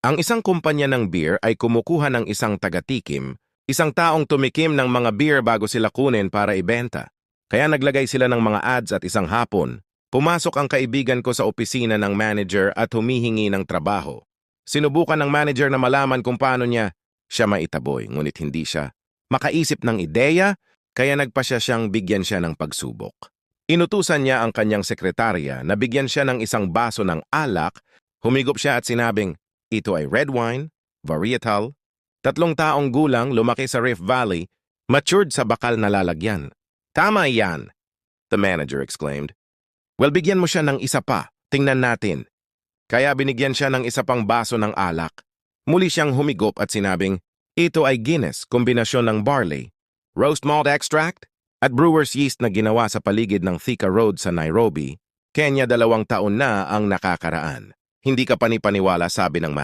Ang isang kumpanya ng beer ay kumukuha ng isang taga-tikim, isang taong tumikim ng mga beer bago sila kunin para ibenta. Kaya naglagay sila ng mga ads at isang hapon. Pumasok ang kaibigan ko sa opisina ng manager at humihingi ng trabaho. Sinubukan ng manager na malaman kung paano siya maitaboy, ngunit hindi siya makaisip ng ideya, kaya nagpasya siyang bigyan siya ng pagsubok. Inutusan niya ang kanyang sekretarya na bigyan siya ng isang baso ng alak, humigop siya at sinabing, ito ay red wine, varietal, 3 taong gulang lumaki sa Rift Valley, matured sa bakal na lalagyan. Tama yan, the manager exclaimed. Well, bigyan mo siya ng isa pa, tingnan natin. Kaya binigyan siya ng isa pang baso ng alak. Muli siyang humigop at sinabing, ito ay Guinness, kombinasyon ng barley, roast malt extract, at brewer's yeast na ginawa sa paligid ng Thika Road sa Nairobi, Kenya. 2 taon na ang nakakaraan. Hindi ka panipaniwala, sabi ng manager.